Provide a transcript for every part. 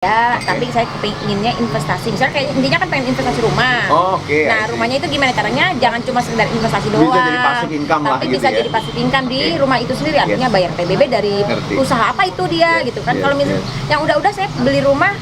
Ya, tapi saya pengennya investasi. Misalnya kayak intinya kan pengen investasi rumah. Oke. Nah, rumahnya itu gimana caranya? Jangan cuma sekedar investasi doang. Bisa jadi passive income lah tapi gitu bisa ya. jadi passive income di rumah itu sendiri. Artinya bayar PBB dari usaha apa itu dia gitu kan. Kalau misalnya yang udah saya beli rumah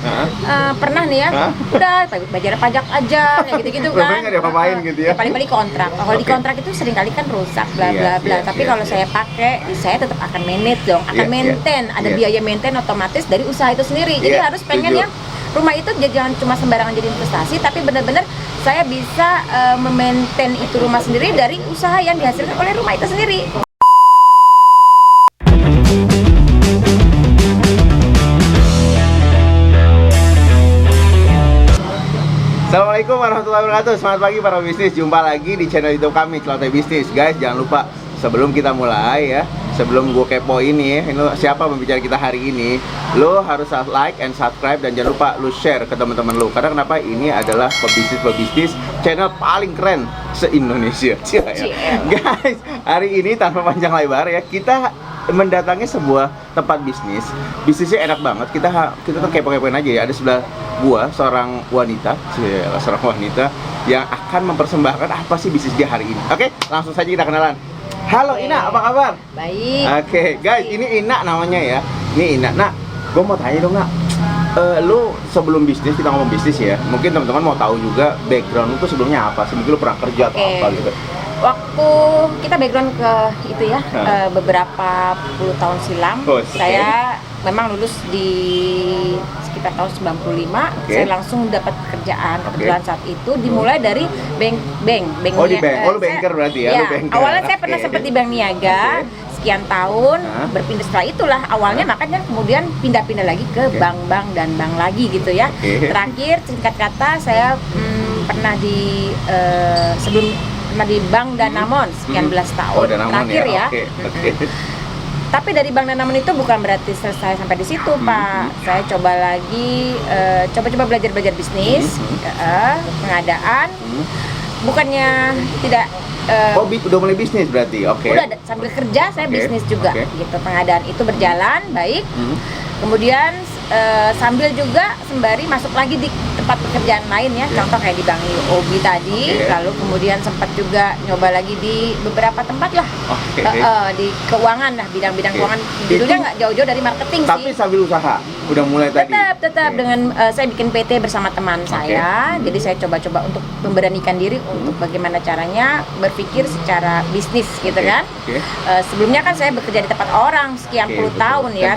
pernah nih ya. Udah bayar pajak aja kayak gitu-gitu kan. Rumahnya nggak diapa-apain gitu ya. Paling-paling kontrak. Kalau di kontrak itu seringkali kan rusak bla bla bla. Tapi kalau saya pakai, saya tetap akan manage dong. Akan maintain, ada biaya maintain otomatis dari usaha itu sendiri. Jadi harus pengen ya rumah itu jangan cuma sembarangan jadi investasi, tapi benar-benar saya bisa memaintain itu rumah sendiri dari usaha yang dihasilkan oleh rumah itu sendiri. Assalamualaikum warahmatullahi wabarakatuh. Selamat pagi para bisnis. Jumpa lagi di channel YouTube kami, Celote Bisnis. Guys, jangan lupa sebelum kita mulai ya, sebelum gue kepo ini siapa pembicara kita hari ini, lo harus like and subscribe dan jangan lupa lo share ke teman-teman lo. Karena kenapa? Ini adalah pebisnis channel paling keren se-Indonesia. Ya. Guys, hari ini tanpa panjang lebar ya, kita mendatangi sebuah tempat bisnis. Bisnisnya enak banget. Kita tuh kepo-kepoin aja ya. Ada sebelah gua seorang wanita yang akan mempersembahkan apa sih bisnis dia hari ini. Oke, langsung saja kita kenalan. Halo Ina, apa kabar? Baik. Oke, guys, ini Ina namanya ya. Ini Ina. Nak, gue mau tanya dong, Nak. Lu sebelum bisnis, kita ngomong bisnis ya, mungkin teman-teman mau tahu juga background lu tuh sebelumnya apa sih? Mungkin lu pernah kerja atau apa gitu. Waktu kita background ke itu ya, beberapa puluh tahun silam, saya memang lulus di sekitar tahun 95. Saya langsung dapat pekerjaan. Kebetulan saat itu dimulai dari bank. Oh, di bank. Lu banker berarti ya? Ya, Lu banker. awalnya saya pernah sempat di Bank Niaga sekian tahun, berpindah setelah itulah awalnya, makanya kemudian pindah-pindah lagi ke bank-bank dan bank lagi gitu ya. Terakhir singkat kata saya pernah di sebelum pernah di Bank Danamon sekian belas tahun terakhir ya. Tapi dari Bank Danamon itu bukan berarti selesai sampai di situ, Pak. Saya coba lagi, coba belajar bisnis, pengadaan. Bukannya tidak. Udah mulai bisnis berarti, Udah sambil kerja saya bisnis juga, gitu. Pengadaan itu berjalan baik. Kemudian sambil juga sembari masuk lagi di tempat pekerjaan lain ya, contoh kayak di Bank UOB tadi, lalu kemudian sempat juga nyoba lagi di beberapa tempat lah, di keuangan lah, bidang-bidang keuangan. Judulnya nggak jauh-jauh dari marketing sih. Tapi sambil usaha, udah mulai tadi? Tetap dengan saya bikin PT bersama teman saya, jadi saya coba-coba untuk memberanikan diri untuk bagaimana caranya berpikir secara bisnis gitu kan. Sebelumnya kan saya bekerja di tempat orang sekian puluh tahun ya,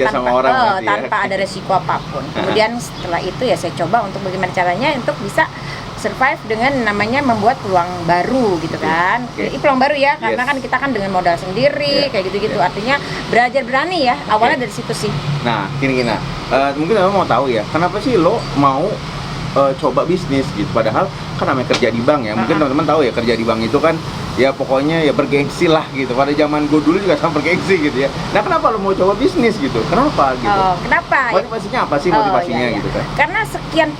tanpa ada resiko apapun. Kemudian setelah itu ya saya coba untuk bagaimana caranya untuk bisa survive dengan namanya membuat peluang baru gitu kan. Ini peluang baru ya, karena kan kita kan dengan modal sendiri kayak gitu-gitu. Artinya belajar berani ya, awalnya dari situ sih. Nah, gini, mungkin lo mau tahu ya, kenapa sih lo mau coba bisnis gitu, padahal kan namanya kerja di bank ya. Mungkin teman-teman tahu ya, kerja di bank itu kan ya pokoknya ya bergengsi lah gitu. Pada zaman gue dulu juga sama bergengsi gitu ya. Nah, kenapa lo mau coba bisnis gitu? Kenapa gitu? Kenapa? Motivasinya apa sih motivasinya gitu kan? Karena sekian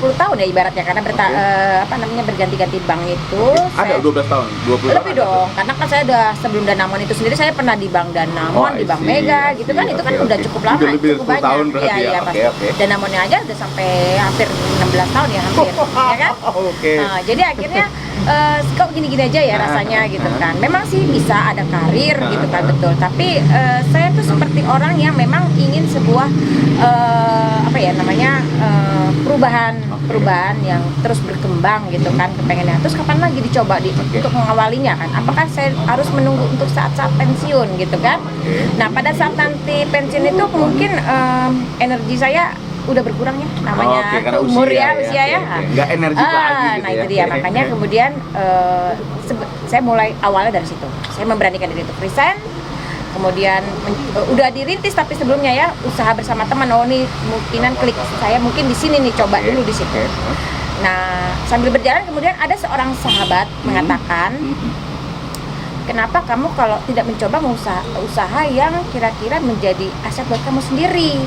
puluh tahun ya ibaratnya, karena berganti-ganti bank itu. Ada 12 tahun, 20 lebih dong. Karena kan saya udah sebelum Danamon itu sendiri saya pernah di Bank Danamon, di Bank Mega gitu kan. Itu kan udah cukup lama, cukup banyak. Tahun berarti ya. Danamonnya aja udah sampai hampir 16 tahun ya, hampir. Ya kan? Jadi akhirnya kok gini-gini aja ya rasanya gitu kan. Memang sih bisa ada karir gitu kan, betul. Tapi saya tuh seperti orang yang memang ingin sebuah perubahan yang terus berkembang gitu kan, kepengennya. Terus kapan lagi dicoba untuk mengawalinya kan? Apakah saya harus menunggu untuk saat-saat pensiun gitu kan? Nah, pada saat nanti pensiun itu mungkin energi saya udah berkurang ya, namanya umur ya, usia ya. Nggak energi lagi gitu. Nah, itu dia. Makanya kemudian saya mulai awalnya dari situ. Saya memberanikan diri untuk resign. Kemudian udah dirintis tapi sebelumnya ya usaha bersama teman. Nih mungkinan klik saya mungkin di sini nih, coba dulu di situ. Nah, sambil berjalan kemudian ada seorang sahabat mengatakan, kenapa kamu kalau tidak mencoba usaha yang kira-kira menjadi aset buat kamu sendiri?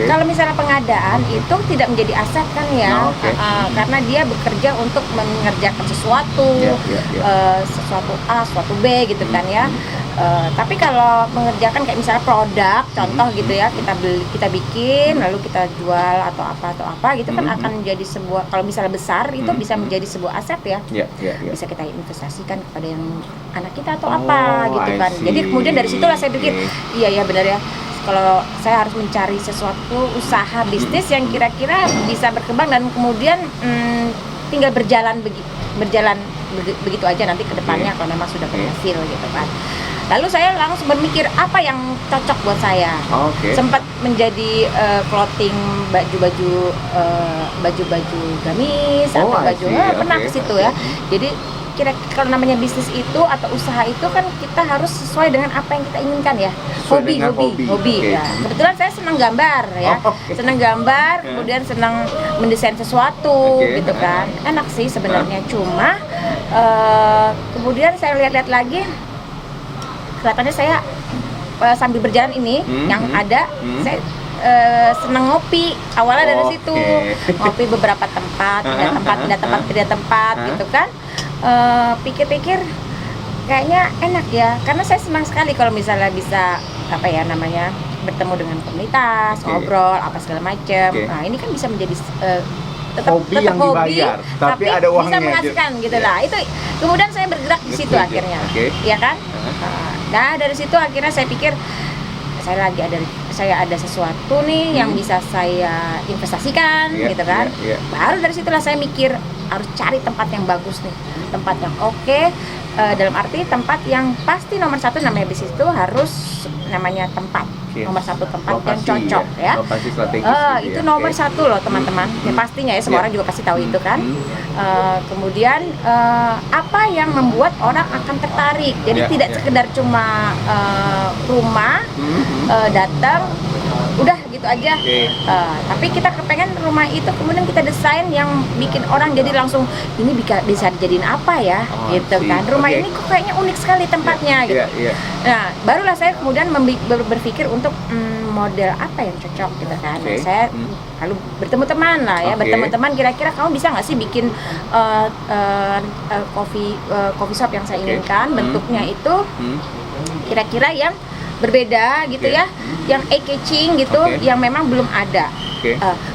Kalau misalnya pengadaan itu tidak menjadi aset kan ya, karena dia bekerja untuk mengerjakan sesuatu, sesuatu A, sesuatu B gitu kan ya. Tapi kalau mengerjakan kayak misalnya produk, contoh gitu ya, kita bikin, lalu kita jual atau apa gitu kan akan menjadi sebuah, kalau misalnya besar itu bisa menjadi sebuah aset ya. Bisa kita investasikan kepada yang anak kita atau apa gitu kan. Jadi kemudian dari situlah saya pikir, iya benar ya. Kalau saya harus mencari sesuatu usaha bisnis yang kira-kira bisa berkembang dan kemudian tinggal berjalan begitu aja nanti ke depannya kalau memang sudah berhasil gitu kan. Lalu saya langsung berpikir apa yang cocok buat saya. Sempat menjadi clothing, baju-baju gamis atau baju pernah ke situ ya. Jadi kira-kira kalau namanya bisnis itu atau usaha itu kan kita harus sesuai dengan apa yang kita inginkan ya. Hobi ya. Kebetulan saya senang gambar ya. Senang gambar, kemudian senang mendesain sesuatu gitu kan. Enak sih sebenarnya, cuma kemudian saya lihat-lihat lagi, kelihatannya saya sambil berjalan ini yang ada saya senang ngopi awalnya dari situ, ngopi beberapa tempat, pindah tempat gitu kan. Pikir-pikir kayaknya enak ya, karena saya senang sekali kalau misalnya bisa bertemu dengan komunitas, ngobrol apa segala macam. Nah ini kan bisa menjadi tetap hobi, tapi ada uangnya, bisa menghasilkan gitu lah. Itu kemudian saya bergerak di situ akhirnya, ya kan. Nah dari situ akhirnya saya pikir saya ada sesuatu nih yang bisa saya investasikan gitu kan. Baru dari situlah saya mikir harus cari tempat yang bagus nih, tempat yang oke, dalam arti tempat yang pasti nomor satu namanya bisnis itu harus namanya tempat. Nomor satu tempat lokasi, yang cocok ya. Lokasi strategis itu nomor satu loh teman-teman. Ya pastinya ya, semua orang juga pasti tahu itu kan. Kemudian apa yang membuat orang akan tertarik. Jadi tidak sekedar cuma rumah datang udah gitu aja. Tapi kita kepengen rumah itu kemudian kita desain yang bikin orang jadi langsung ini bisa dijadiin apa ya gitu kan. Rumah ini kok kayaknya unik sekali tempatnya gitu. Nah, barulah saya kemudian berpikir untuk model apa yang cocok gitu kan. Nah, saya lalu bertemu teman lah ya, bertemu teman kira-kira kamu bisa nggak sih bikin coffee shop yang saya inginkan, bentuknya itu kira-kira yang berbeda gitu ya, yang eye-catching gitu, yang memang belum ada.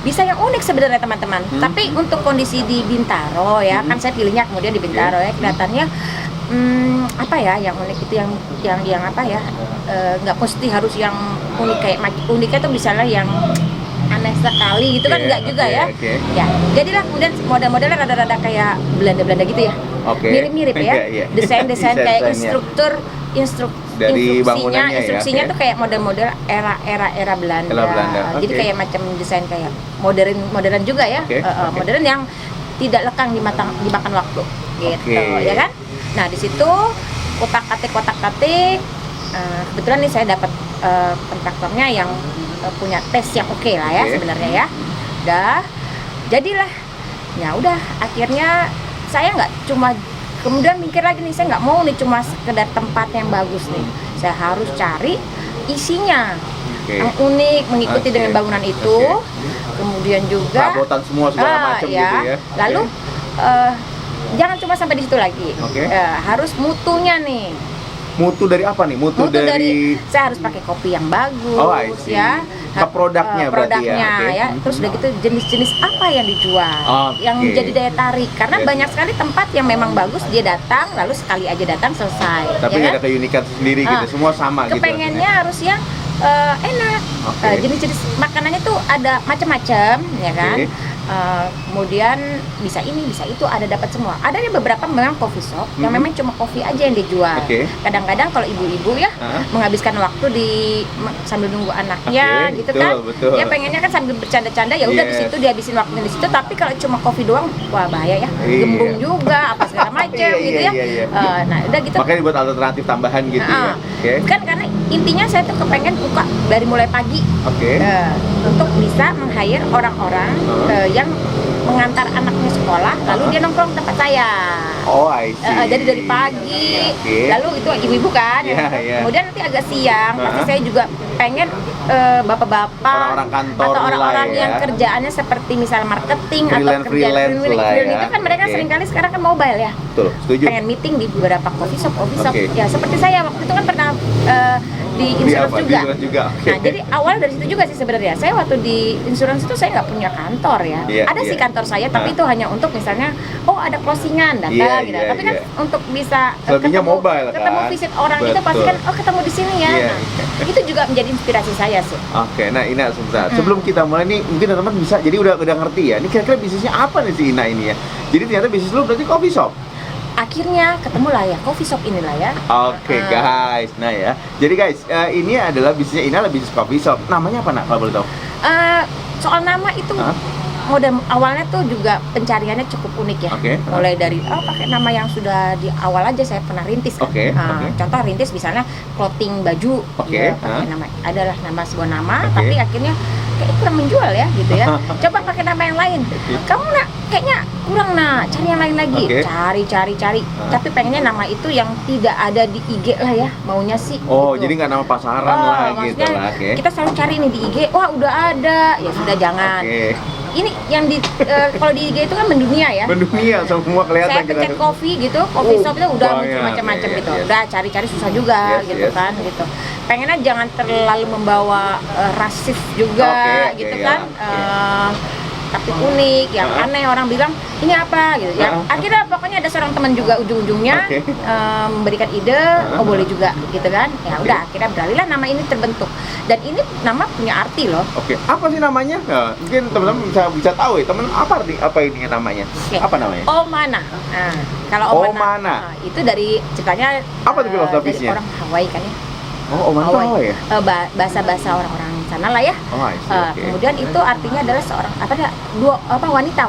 Bisa yang unik sebenarnya teman-teman. Tapi untuk kondisi di Bintaro ya, kan saya pilihnya kemudian di Bintaro ya, kelihatannya apa ya yang unik itu yang apa ya, nggak mesti harus yang unik, kayak uniknya tuh misalnya yang aneh sekali gitu kan, nggak juga ya. Ya jadilah kemudian model-modelnya rada-rada kayak Belanda-Belanda gitu ya, mirip-mirip ya. Desain-desain kayak instruksinya tuh kayak model-model era Belanda. Jadi kayak macam desain kayak modern juga ya. Modern yang tidak lekang dimakan waktu gitu ya kan. Nah di situ kotak-katik kebetulan nih saya dapat kontraktornya yang punya tes yang oke lah ya sebenarnya ya. Jadilah ya udah, akhirnya saya nggak cuma kemudian mikir lagi nih, saya nggak mau nih cuma sekedar tempat yang bagus nih, saya harus cari isinya yang unik, mengikuti dengan bangunan itu. Kemudian juga perabotan semua segala macam gitu ya. Lalu jangan cuma sampai di situ lagi, harus mutunya nih. Mutu dari apa nih? Mutu dari saya harus pakai kopi yang bagus ya. Produknya berarti ya. Terus udah gitu jenis-jenis apa yang dijual, yang menjadi daya tarik. Karena banyak sekali tempat yang memang bagus, dia datang lalu sekali aja datang selesai. Tapi nggak ada keunikan sendiri gitu, semua sama gitu. Kepengennya harus yang enak. Jenis-jenis makanannya tuh ada macam-macam ya kan. Kemudian bisa ini bisa itu, ada dapat semua. Ada nih beberapa memang coffee shop yang memang cuma kopi aja yang dijual. Kadang-kadang kalau ibu-ibu ya menghabiskan waktu sambil nunggu anaknya gitu kan. Ya pengennya kan sambil bercanda-canda ya udah di situ dihabisin waktunya di situ. Tapi kalau cuma kopi doang, wah bahaya ya. Gembung juga apa segala macam gitu ya. Nah udah gitu. Makanya dibuat alternatif tambahan gitu ya. Kan karena intinya saya tuh kepengen buka dari mulai pagi untuk bisa meng-hire orang-orang yang mengantar anaknya sekolah, lalu dia nongkrong tempat saya. I see. Jadi dari pagi, lalu itu ibu-ibu kan. Kemudian nanti agak siang, pasti saya juga pengen bapak-bapak Orang-orang kantor atau orang-orang lah ya. yang kerjaannya seperti misal marketing atau Freelance kerjaan lah ya. itu kan mereka Oke. seringkali sekarang kan mobile ya. Betul, setuju. Pengen meeting di beberapa coffee shop. Oke. Ya seperti saya waktu itu kan pernah di Di insurance apa? Di juga. insurance juga, oke. Nah jadi awal dari situ juga sih sebenarnya. Saya waktu di insurance itu saya nggak punya kantor ya. Iya, Ada iya. sih kantor saya, tapi Ah. itu hanya untuk misalnya, oh ada closingan datang Iya, gitu. iya, Tapi kan iya. untuk bisa Selebihnya mobile, ketemu kan? visit orang itu pasti Betul. kan, oh ketemu di sini ya. Iya, Nah, iya. itu juga menjadi inspirasi saya sih. Oke, nah Ina sebentar. Sebelum kita mulai nih, mungkin teman-teman bisa jadi udah ngerti ya. Ini kira-kira bisnisnya apa nih si Ina ini ya? Jadi ternyata bisnis lu berarti coffee shop. Akhirnya ketemulah ya coffee shop inilah ya. Oke guys, nah ya. Jadi guys, ini adalah bisnisnya Ina adalah bisnis coffee shop. Namanya apa nak kalau boleh tahu? Soal nama itu Hah? model awalnya tuh juga pencariannya cukup unik ya. Oke. Mulai dari pakai nama yang sudah di awal aja saya pernah rintis kan. Oke, oke. Contoh rintis misalnya clothing baju, Oke, ya, pakai hah? nama adalah nama sebuah nama, Oke. tapi akhirnya kayak kurang menjual ya gitu ya. Coba pakai nama yang lain. Kamu nak kayaknya kurang nak, cari yang lain lagi. Oke. Cari. Tapi pengennya nama itu yang tidak ada di IG lah ya, maunya sih. Oh, gitu. jadi nggak nama pasaran lah gitu Maksudnya lah, oke. kita selalu cari nih di IG, wah udah ada, ya sudah jangan. Oke. Ini yang di kalau di IG itu kan mendunia ya. Mendunia semua kelihatan Saya pencet coffee gitu, coffee shop itu udah muncul banyak, macam-macam iya, gitu. iya. Udah cari-cari susah juga Yes, gitu yes. kan gitu. Pengennya jangan terlalu membawa rasis juga Oke, gitu ya, kan. oke. Tapi unik, yang aneh orang bilang ini apa gitu. Yang akhirnya pokoknya ada seorang teman juga ujung-ujungnya Oke. memberikan ide, oh boleh juga gitu kan. Ya udah akhirnya beralihlah nama ini terbentuk. Dan ini nama punya arti loh. Oke, apa sih namanya? Nah, mungkin teman-teman bisa tahu ya, teman apa ini namanya? Oke. Apa namanya? Omana. Nah, kalau Omana. Itu dari ceritanya Apa tuh filosofisnya? dari orang Hawaii kan ya. Oh, Omana ya? Bahasa-bahasa orang-orang sana lah ya. Oh, I see, oke. Kemudian itu artinya adalah seorang wanita.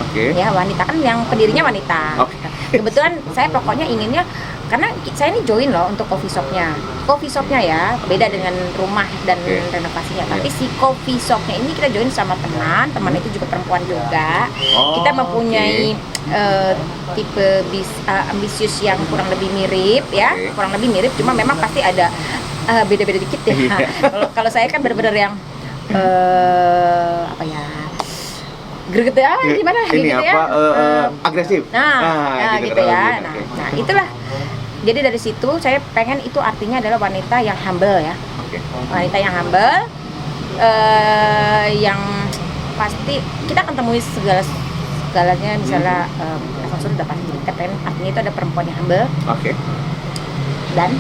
Oke. Ya, wanita kan yang pendirinya wanita. Oke. Kebetulan saya pokoknya inginnya karena saya ini join loh untuk coffee shopnya. Coffee shopnya ya beda dengan rumah dan Oke. renovasinya. Tapi si coffee shopnya ini kita join sama teman itu juga perempuan juga. Oh, Kita mempunyai tipe ambisius yang kurang lebih mirip ya, Oke. kurang lebih mirip. Cuma memang pasti ada beda-beda dikit ya. Iya. Kalau saya kan benar-benar yang apa ya? Greget ya, gimana Ini gitu ya? apa? Agresif. Nah, gitu kurang ya. lebih. Oke. Nah, itulah. Jadi dari situ saya pengen itu artinya adalah wanita yang humble ya. Oke. Wanita yang humble, yang pasti kita akan temui segalanya misalnya Alfonso udah pasti kita pengen artinya itu ada perempuan yang humble Oke. dan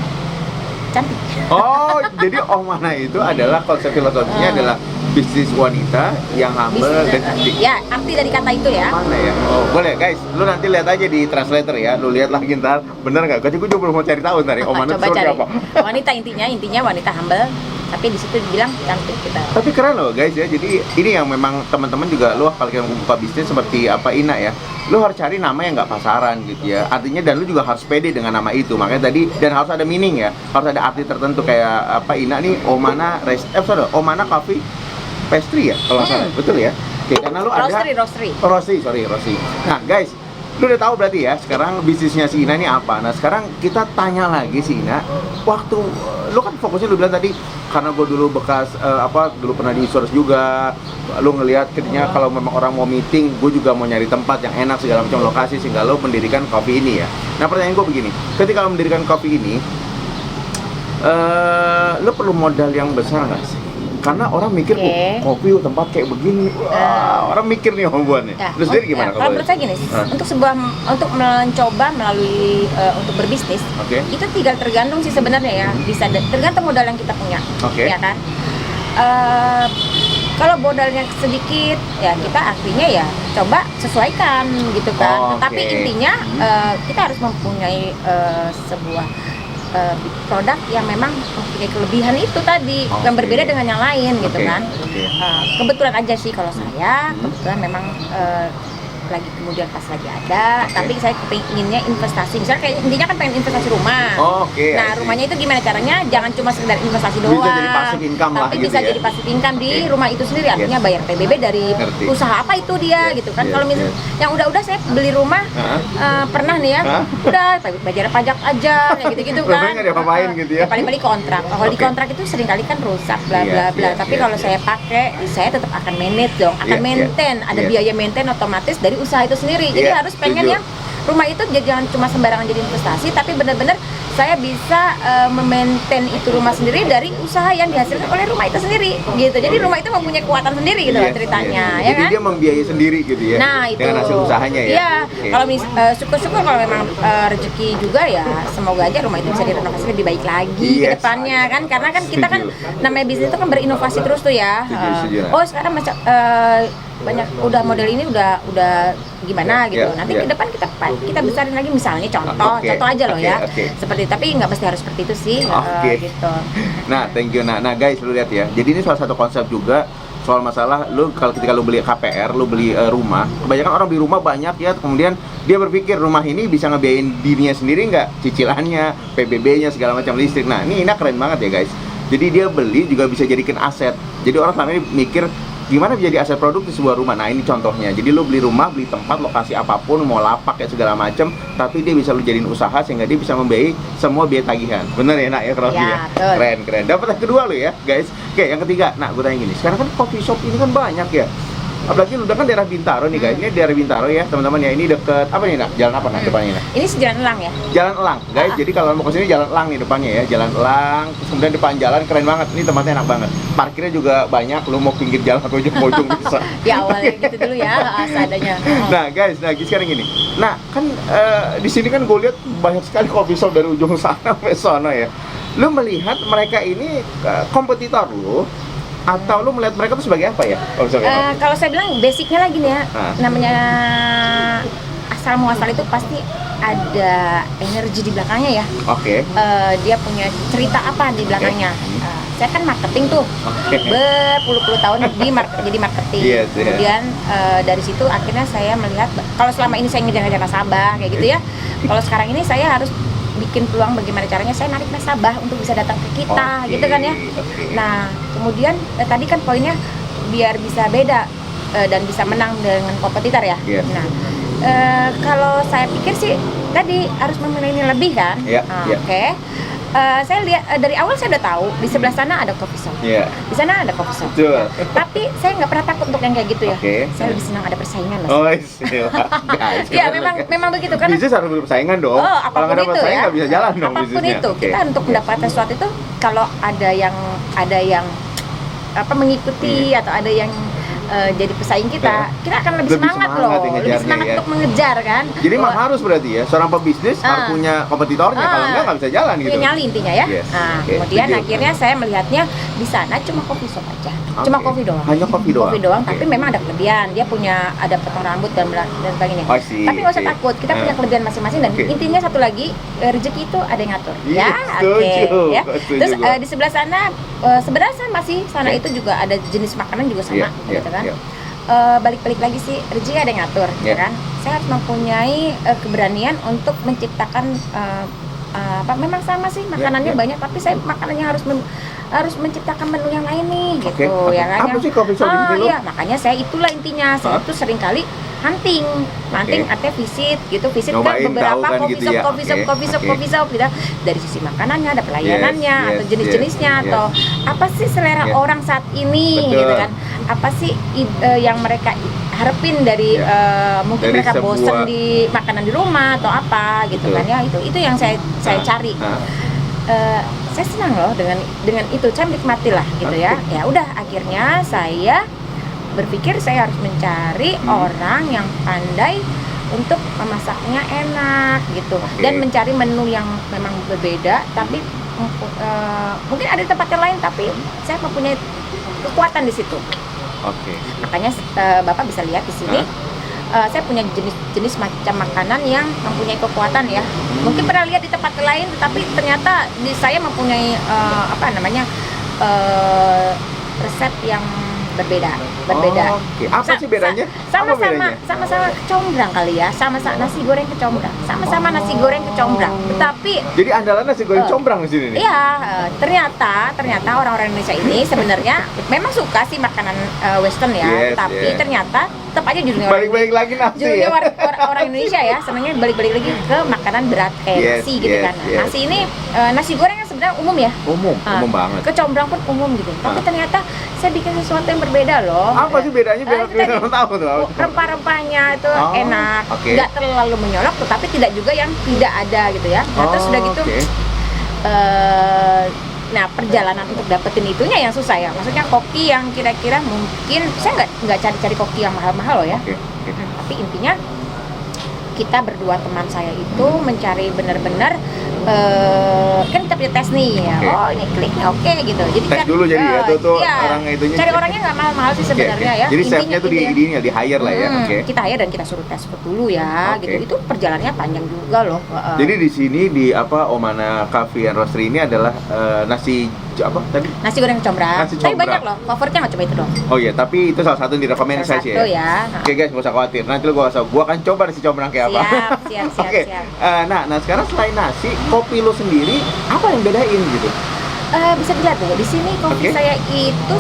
cantik. Oh, jadi Omana itu adalah konsep filosofinya adalah bisnis wanita yang humble dan cantik. Ya, arti dari kata itu ya. Mana ya? Oh, boleh guys, lu nanti lihat aja di translator ya. Lu lihat lagi ntar, bener nggak? Gue juga belum mau cari tahu ntar ya. Omana Coba itu cari. apa? Wanita intinya wanita humble, tapi di situ dibilang cantik kita. Tapi keren loh guys ya. Jadi ini yang memang teman-teman juga lu kalau kalian buka bisnis seperti apa Ina ya. Lu harus cari nama yang nggak pasaran gitu ya. Artinya dan lu juga harus pede dengan nama itu. Makanya tadi dan harus ada meaning ya. Harus ada arti tertentu kayak apa Ina nih Omana Omana Coffee Pastry ya kalau nggak salah. Betul ya? Oke, karena lu ada Roastery. Nah, guys, lu udah tahu berarti ya sekarang bisnisnya si Ina ini apa. Nah, sekarang kita tanya lagi si Ina. Waktu lu kan fokusnya lu bilang tadi karena gue dulu bekas dulu pernah di insurance juga. Lu ngelihat ketika kalau memang orang mau meeting, gue juga mau nyari tempat yang enak segala macam lokasi sehingga lu mendirikan kopi ini ya. Nah, pertanyaan gue begini. Ketika lu mendirikan kopi ini lu perlu modal yang besar nggak sih? Karena orang mikir, kopi tempat kayak begini, wah, orang mikir nih buatnya. Ya, Lu sendiri gimana? kalau menurut saya gini, untuk mencoba melalui untuk berbisnis, Oke. itu tinggal tergantung sih sebenarnya ya, bisa tergantung modal yang kita punya, Oke. ya kan? Kalau modalnya sedikit, ya kita artinya ya coba sesuaikan gitu kan. Oke. Tetapi intinya kita harus mempunyai sebuah produk yang memang mempunyai kelebihan itu tadi, yang Oke. berbeda dengan yang lain gitu Oke, kan. oke. Kebetulan aja sih kalau saya kebetulan memang lagi kemudian pas lagi ada, tapi saya pengennya investasi. Misalnya kayak intinya kan pengen investasi rumah. Oke, Nah, I see. rumahnya itu gimana caranya? Jangan cuma sekedar investasi doang. Bisa jadi passive income lah tapi gitu bisa ya. jadi passive income di Oke. rumah itu sendiri. Artinya Yes. bayar PBB dari Ngerti. usaha apa itu dia Yes, gitu kan. yes, Kalau misalnya yes. yang udah-udah saya beli rumah pernah nih ya. Hah? Udah bayar pajak aja kayak gitu-gitu kan. Rumahnya nggak diapa-apain gitu ya. Paling-paling kontrak. Kalau di Oke. kontrak itu seringkali kan rusak bla bla Yes, bla. yes, Tapi yes, kalau yes. saya pakai, saya tetap akan manage dong, akan Yes, yes. maintain. Ada Yes. biaya maintain otomatis dari usaha itu sendiri. Jadi Yes, harus pengen setuju. ya rumah itu jangan cuma sembarangan jadi investasi, tapi benar-benar saya bisa memaintain itu rumah sendiri dari usaha yang dihasilkan oleh rumah itu sendiri gitu. Jadi rumah itu mempunyai kekuatan sendiri gitu loh Yes, ceritanya, yes. ya Jadi kan? dia membiayai sendiri gitu ya. Nah, itu. Dengan hasil usahanya ya. Iya. Oke. Kalau syukur-syukur kalau memang rezeki juga ya, semoga aja rumah itu bisa direnovasi lebih baik lagi ke Yes, depannya kan. Karena kan kita kan setuju. namanya bisnis itu kan berinovasi terus tuh ya. Setuju. Oh, sekarang macam banyak udah model ini udah gimana gitu. Yeah, Nanti yeah. ke depan kita besarin lagi misalnya contoh Oke, contoh aja loh oke, ya. oke. Seperti tapi nggak mesti harus seperti itu sih Oke. gitu. Nah, thank you. Nah guys, lu lihat ya. Jadi ini salah satu konsep juga soal masalah lu ketika lu beli KPR, lu beli rumah. Kebanyakan orang beli rumah banyak ya, kemudian dia berpikir rumah ini bisa ngebiayain dirinya sendiri nggak? Cicilannya, PBB-nya segala macam listrik. Nah, ini keren banget ya guys. Jadi dia beli juga bisa jadikan aset. Jadi orang selama ini mikir gimana bisa jadi aset produktif sebuah rumah. Nah, ini contohnya. Jadi lu beli rumah, beli tempat, lokasi apapun, mau lapak kayak segala macam, tapi dia bisa lu jadiin usaha sehingga dia bisa membiayai semua biaya tagihan. Bener ya, Nak ya, Rocky Ya, ya? betul. Keren. Dapat yang kedua lu ya, guys. Oke, yang ketiga. Nah, gue tanya gini. Sekarang kan coffee shop ini kan banyak ya. Apalagi lu udah kan daerah Bintaro nih, guys. Ini daerah Bintaro ya, teman-teman ya. Ini deket apa nih, Nak? Jalan apa Nak depannya, Nak? Ini sejalan elang ya. Jalan Elang, guys. Jadi kalau mau kesini Jalan Elang nih depannya ya, Jalan Elang. Terus kemudian depan jalan keren banget. Ini tempatnya enak banget. Parkirnya juga banyak. Lu mau pinggir jalan atau ujung-ujung bisa. Ya awalnya gitu dulu ya seadanya. Nah, guys, sekarang gini. Nah, kan di sini kan gue lihat banyak sekali coffee shop dari ujung sana sampai sana ya. Lu melihat mereka ini kompetitor lu atau lu melihat mereka tuh sebagai apa ya? Kalau saya bilang basicnya lagi nih ya, namanya asal muasal itu pasti ada energi di belakangnya ya. Oke. Dia punya cerita apa di belakangnya. Saya kan marketing tuh berpuluh-puluh tahun jadi marketing. Yes, yes. Kemudian dari situ akhirnya saya melihat kalau selama ini saya ngejar-ngejar nasabah kayak gitu ya. Kalau sekarang ini saya harus bikin peluang bagaimana caranya saya narik nasabah untuk bisa datang ke kita, Oke, gitu kan ya. oke. Nah, kemudian tadi kan poinnya biar bisa beda dan bisa menang dengan kompetitor ya. Yes. Nah, kalau saya pikir sih tadi harus memilih lebih kan. Iya, iya. Oke. Saya lihat dari awal saya udah tahu di sebelah sana ada coffee shop. Iya. Di sana ada coffee shop. Betul. Tapi saya nggak pernah takut untuk yang kayak gitu ya. Oke. Saya lebih senang ada persaingan loh. Oh, guys. Ya memang begitu kan. Bisnis harus bersaingan dong. Oh, Kalau nggak ada apapun itu persaingan ya. nggak bisa jalan dong Apapun bisnisnya. itu, Oke. kita untuk mendapatkan sesuatu itu kalau ada yang mengikuti atau ada yang jadi pesaing kita akan lebih semangat loh, ya lebih semangat untuk mengejar kan. Jadi memang Bahwa- harus berarti ya, seorang pebisnis harus punya kompetitornya, kalau nggak bisa jalan gitu. punya nyali intinya ya. Yes. Nah, Oke, kemudian setuju. akhirnya saya melihatnya di sana cuma coffee shop aja, cuma Oke. kopi doang. Hanya kopi doang. Oke. Tapi memang ada kelebihan. Dia punya ada potong rambut dan sebagainya. I see, Tapi nggak usah oke. takut, kita punya kelebihan masing-masing dan Oke. intinya satu lagi rezeki itu ada yang ngatur. Iya, Ya, setuju. ya. Setuju Terus gua. di sebelah sana sebenarnya sama sih, sana Oke. itu juga ada jenis makanan juga sama, Iya, gitu kan. iya. Balik-balik lagi sih rezeki ada yang ngatur, Iya. ya kan. Saya harus mempunyai keberanian untuk menciptakan memang sama sih makanannya iya. banyak, tapi saya makanannya harus menciptakan menu yang lain nih, gitu Oke. ya kan. Apa sih coffee shop di sini lo? Iya, makanya saya itulah intinya. Saya Hah? tuh sering kali hunting artinya visit ke Nyobain, beberapa tahu kan coffee gitu shop, ya. coffee shop, Oke, coffee shop, oke. coffee shop gitu. Dari sisi makanannya, ada pelayanannya, Yes, atau yes, jenis-jenisnya, yes, atau apa sih selera Yes. orang saat ini, Betul. gitu kan. Apa sih yang mereka harapin dari mungkin Dari mereka sebuah- bosan di makanan di rumah atau apa gitu Betul. kan ya. Itu yang saya cari. Saya senang loh dengan itu, saya menikmati lah gitu ya. Ya udah, akhirnya saya berpikir saya harus mencari orang yang pandai untuk memasaknya enak gitu. Oke. Dan mencari menu yang memang berbeda, tapi mungkin ada di tempat yang lain, tapi saya mempunyai kekuatan di situ. Oke. Makanya Bapak bisa lihat di sini. Saya punya jenis macam makanan yang mempunyai kekuatan ya. Mungkin pernah lihat di tempat lain, tetapi ternyata saya mempunyai resep yang berbeda. Oke. Apa sih bedanya? Apa bedanya? Sama-sama kecombrang kali ya, sama-sama nasi goreng kecombrang, sama-sama nasi goreng kecombrang. Tetapi jadi andalan nasi goreng combrang di sini nih. iya, ternyata orang-orang Indonesia ini sebenarnya memang suka sih makanan Western ya, Yes, tapi yeah. ternyata tetap aja junior Balik-balik lagi nasi ya. orang Indonesia ya senangnya balik-balik lagi ke makanan berat kayak Yes, nasi gitu yes, kan. yes. Nasi ini nasi goreng kan sebenarnya umum ya. Umum banget. Kecombrang pun umum gitu. Tapi ternyata saya bikin sesuatu yang berbeda loh. Apa sih bedanya biar itu tadi, orang tahu tuh? rempah-rempahnya itu enak, oke. nggak terlalu menyolok, tetapi tidak juga yang tidak ada gitu ya. Nah, terus udah gitu, Oke. nah perjalanan untuk dapetin itunya yang susah ya. Maksudnya kopi yang kira-kira mungkin saya nggak cari-cari kopi yang mahal-mahal loh ya. Oke. Tapi intinya kita berdua teman saya itu mencari benar-benar kan kita punya tes nih ya. Oke. Oh ini kliknya oke gitu. Jadi Tes dulu jadi ya, tuh iya, orang itunya. cari orangnya nggak mahal-mahal sih sebenarnya ya. Jadi Intinya chefnya tuh gitu ya. di hire lah ya. Oke. Kita hire dan kita suruh tes food dulu ya, Oke. gitu. Itu perjalanannya panjang juga loh. Jadi di sini di Omana Cafe and Roastery ini adalah nasi apa tadi? Nasi goreng kecombrang. Nasi Tapi combrang. banyak loh, favoritnya nggak coba itu dong. Oh iya, tapi itu salah satu yang direkomendasi Salah satu ya. ya. Oke guys, gak usah khawatir. Nanti gua akan coba nasi combrang kayak apa. Siap. Oke. Nah sekarang selain nasi, kopi lo sendiri apa yang bedain gitu? Bisa dilihat deh, di sini kopi Oke. saya itu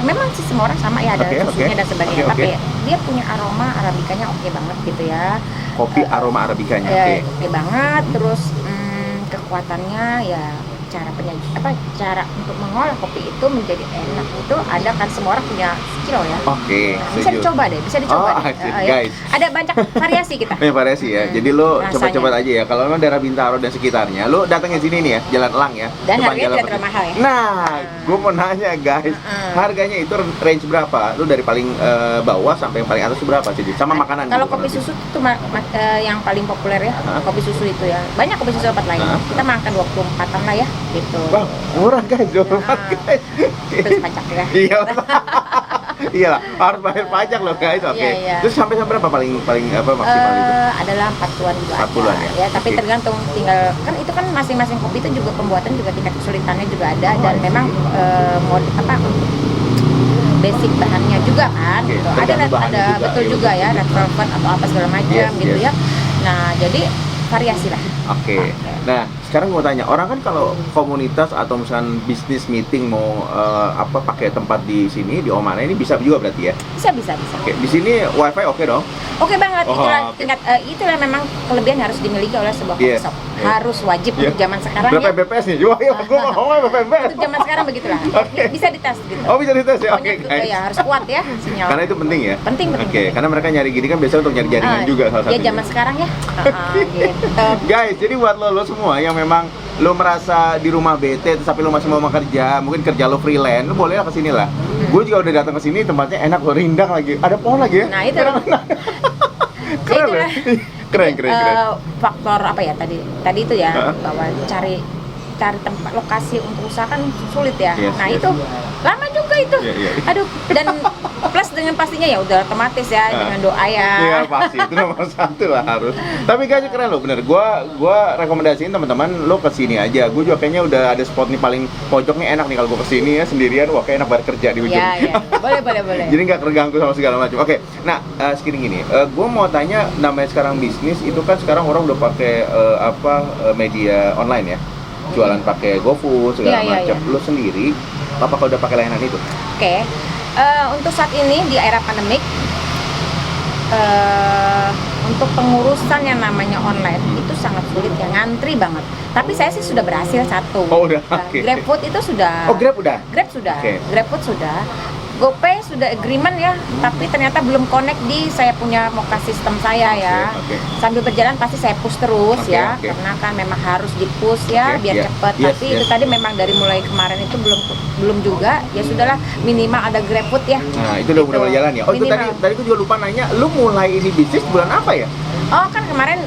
memang sih semua orang sama ya, ada Oke, susunya oke. dan sebagainya, Oke, tapi oke. dia punya aroma arabikanya oke banget gitu ya. Kopi aroma arabikanya. Oke. Oke banget, terus kekuatannya ya cara untuk mengolah kopi itu menjadi enak itu ada kan, semua orang punya skill ya. Oke, Nah, bisa setuju. dicoba deh, bisa dicoba Oh, deh. asik, Ya. guys. Ada banyak variasi kita. Banyak variasi ya. Jadi lo rasanya. coba-coba aja ya. Kalau memang daerah Bintaro dan sekitarnya, lo datangin sini nih ya, Jalan Elang ya. Dan Depan harganya Jalan tidak Peti. terlalu mahal ya. Nah, gue mau nanya guys, harganya itu range berapa? Lo dari paling bawah sampai yang paling atas itu berapa sih? Sama makanan. Kalau gitu, kopi kurang susu itu yang paling populer ya. Hah? Kopi susu itu ya. Banyak kopi susu tempat lain. Hah? Kita makan 24-an lah ya, gitu. lebih. Wah, murah guys, guys. Terus pajak ya. Iya. Iya lah, harus bayar pajak loh guys. Oke. Iya. Terus sampai berapa paling apa maksimal itu? Adalah 40-an juga 40-an ada. ya? Tapi Oke. tergantung tinggal kan itu kan masing-masing kopi itu juga pembuatan juga tingkat kesulitannya juga ada dan memang basic bahannya juga kan Oke, gitu. tergantung bahannya juga, Betul iya, juga betul. ya, red velvet atau apa segala macam Yes, gitu yes. ya. Nah, jadi variasi lah. Oke. Nah, sekarang gue tanya, orang kan kalau komunitas atau misalkan bisnis meeting mau pakai tempat di sini di Omana ini bisa juga berarti ya? Bisa. Oke, di sini wifi oke dong? Oke banget, Oh, itulah oke. itulah memang kelebihan harus dimiliki oleh sebuah coffee Yes, shop. yes. Harus wajib Iya. untuk zaman sekarang Berapa ya. Mbps nih? Gue mau ngomong berapa Mbps? Untuk zaman sekarang begitulah. Oke. Bisa dites gitu. Oh bisa dites ya? Oke Pokoknya juga guys. ya harus kuat ya sinyal. Karena itu penting ya? Penting. Oke, karena mereka nyari gini kan biasanya untuk nyari jaringan juga salah Ya satunya. zaman sekarang ya. Gitu. Guys, jadi buat lo semua yang memang lo merasa di rumah bete tapi lo masih mau kerja, mungkin kerja lo freelance, lo boleh lah kesini lah. Gue juga udah datang ke sini, tempatnya enak loh, rindang lagi, ada pohon lagi ya. Nah, itu. Keren Itulah. loh. Keren. Faktor apa ya tadi itu ya, Hah? bahwa cari tempat lokasi untuk usaha kan sulit ya. Yes, Nah yes. itu lama juga itu. Iya. Aduh, dan plus dengan pastinya ya udah otomatis ya dengan doa ya. Iya pasti, itu nomor satu lah harus. Tapi guys keren loh, bener. Gua rekomendasiin teman-teman lo kesini aja. Gue juga kayaknya udah ada spot nih paling pojok nih enak nih kalau gue kesini ya sendirian. Wah kayak enak banget kerja di ujung. Iya. Boleh. Jadi nggak terganggu sama segala macam. Oke, nah sekarang gini, gue mau tanya, namanya sekarang bisnis itu kan sekarang orang udah pakai media online ya, jualan pakai GoFood segala Iya, macam. iya. Lo sendiri, apakah udah pakai layanan itu? Oke. Untuk saat ini di era pandemik, untuk pengurusan yang namanya online itu sangat sulit ya, ngantri banget. Tapi saya sih sudah berhasil satu. Oh, udah, Nah, oke. GrabFood itu sudah. Oh Grab udah. Grab sudah, Oke. GrabFood sudah, GoPay sudah agreement ya, tapi ternyata belum connect di saya punya Moka sistem saya ya. Oke. Sambil berjalan pasti saya push terus Oke, ya, oke. karena kan memang harus di push ya Oke, biar iya. cepat. Yes, Tapi yes. itu tadi memang dari mulai kemarin itu belum juga, ya sudahlah minimal ada GrabFood ya. Nah itu udah Gitu. mulai jalan ya. Oh itu Minimal. tadi gue juga lupa nanya, lu mulai ini bisnis bulan apa ya? Oh kan kemarin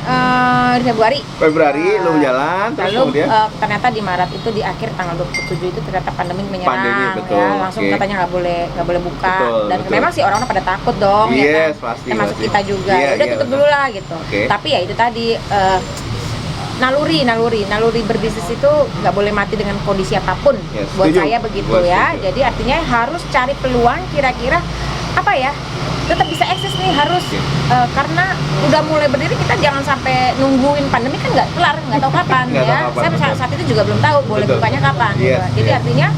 di Februari. Februari lu jalan, terus Lalu kemudian ternyata di Maret itu di akhir tanggal 27 itu ternyata pandemi menyerang Pandemi, betul. ya, langsung Oke. katanya nggak boleh buka. Betul, Dan betul. memang sih orang-orang pada takut dong ya Yes, kan. pasti, Termasuk pasti. kita juga. Iya, Udah iya, tutup betul. dulu lah gitu. Oke. Tapi ya itu tadi naluri berbisnis itu nggak boleh mati dengan kondisi apapun. Yes, Buat setuju. saya begitu Gua ya. setuju. Jadi artinya harus cari peluang kira-kira apa ya, tetap bisa eksis nih harus. Karena udah mulai berdiri, kita jangan sampai nungguin pandemi, kan nggak kelar, nggak tahu kapan. Nggak tahu ya kapan, saya betul. saat itu juga belum tahu boleh Betul. bukanya kapan. Yes, gitu. Jadi yes. artinya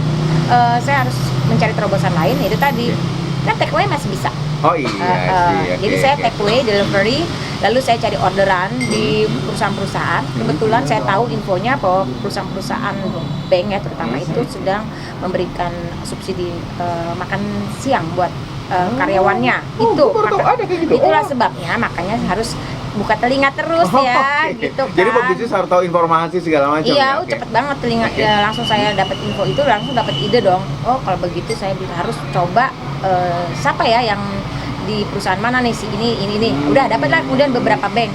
saya harus mencari terobosan lain, itu tadi. Kan take away masih bisa. Oh iya sih. Jadi saya take away delivery, lalu saya cari orderan di perusahaan-perusahaan. Kebetulan saya tahu infonya bahwa perusahaan-perusahaan bank ya terutama itu sedang memberikan subsidi makan siang buat karyawannya. Oh, Itu gua baru tahu ada kayak gitu. itulah Oh. sebabnya makanya harus buka telinga terus ya, Oke. gitu kan. Jadi pebisnis harus tahu informasi segala macam. Iya, ya? Oke. cepet banget telinga. Oke. Ya, langsung saya dapat info itu, langsung dapat ide dong. Oh, kalau begitu saya harus coba siapa ya yang di perusahaan mana nih si ini. Udah dapatlah kemudian beberapa bank.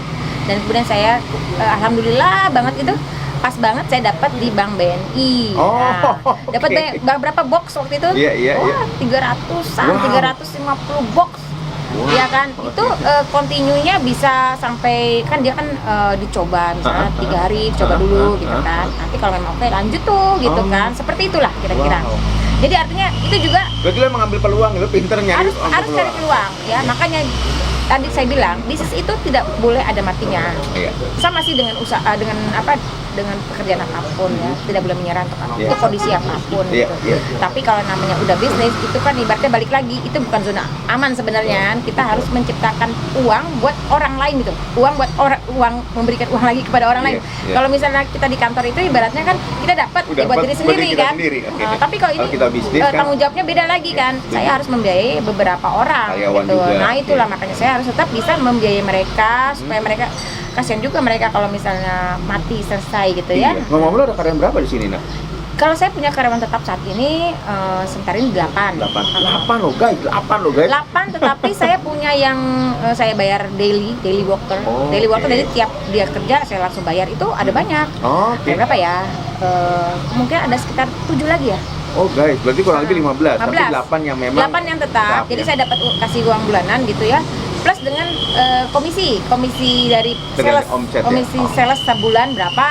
Dan kemudian saya alhamdulillah banget itu pas banget saya dapat di Bank BNI. Oh, Dapat oke. berapa box waktu itu? Iya. Wah, 300-an, Wow. 350 box. Wow. Iya kan, itu continue-nya bisa sampai, kan dia kan dicoba misalnya 3 hari, coba dulu gitu kan. Nanti kalau memang oke lanjut tuh gitu Oh. kan. Seperti itulah kira-kira. Wow. Jadi artinya itu juga Berarti lo mengambil peluang, lo pinter nyari harus cari peluang ya. Makanya tadi saya bilang bisnis itu tidak boleh ada matinya. Iya. Sama sih dengan usaha, dengan pekerjaan apapun ya, tidak boleh menyerah untuk Iya. untuk kondisi apapun Iya, gitu. iya. Tapi kalau namanya udah bisnis itu kan ibaratnya balik lagi, itu bukan zona aman sebenarnya. Kita harus menciptakan uang buat orang lain gitu. Uang memberikan uang lagi kepada orang lain. Iya, iya. Kalau misalnya kita di kantor itu ibaratnya kan kita dapat Udah ya buat buat diri sendiri kita kan. sendiri, oke. Tapi kalau ini Kalau kita bisnis kan- tanggung jawabnya beda lagi kan. Iya, Saya harus membiayai beberapa orang Karyawan gitu. juga. Nah, itulah Iya. makanya saya harus tetap bisa membiayai mereka supaya mereka, kasihan juga mereka kalau misalnya mati selesai gitu ya. Iya. Ngomong-ngomong lo ada karyawan berapa di sini, Nak? Kalau saya punya karyawan tetap saat ini sebentar ini 8. 8 lo guys, 8 lo guys. 8, tetapi saya punya yang saya bayar daily worker. Oh, Daily worker, oke. jadi tiap dia kerja saya langsung bayar. Itu ada banyak. Oke. Ada berapa ya? Mungkin ada sekitar 7 lagi ya. Oh guys, berarti kurang lebih 15, tapi 15. 8 yang memang 8 yang tetap. Jadi ya. saya dapat kasih uang bulanan gitu ya. Plus dengan komisi dari Dengan sales, omset ya? komisi Oh. sales sebulan berapa.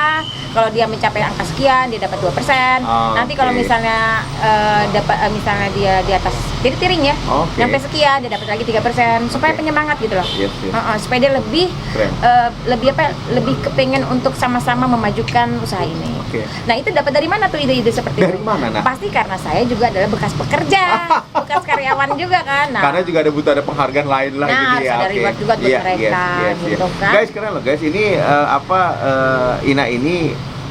Kalau dia mencapai angka sekian dia dapat 2%. Oh, Nanti kalau oke. misalnya dapat misalnya dia di atas tiring ya, Oke. sampai sekian dia dapat lagi 3%, supaya Oke. penyemangat gitu loh. Yes, yes. Supaya dia lebih Keren. lebih kepengen untuk sama-sama memajukan usaha ini. Oke. Nah, itu dapat dari mana tuh ide-ide seperti Dari itu? mana, Nak? Pasti karena saya juga adalah bekas pekerja, bekas karyawan juga kan. Nah, Karena juga ada penghargaan lain lah Nah, gitu ya. harus ada Oke. reward juga buat Iya, mereka, gitu kan. Guys, keren loh guys. Ini Ina ini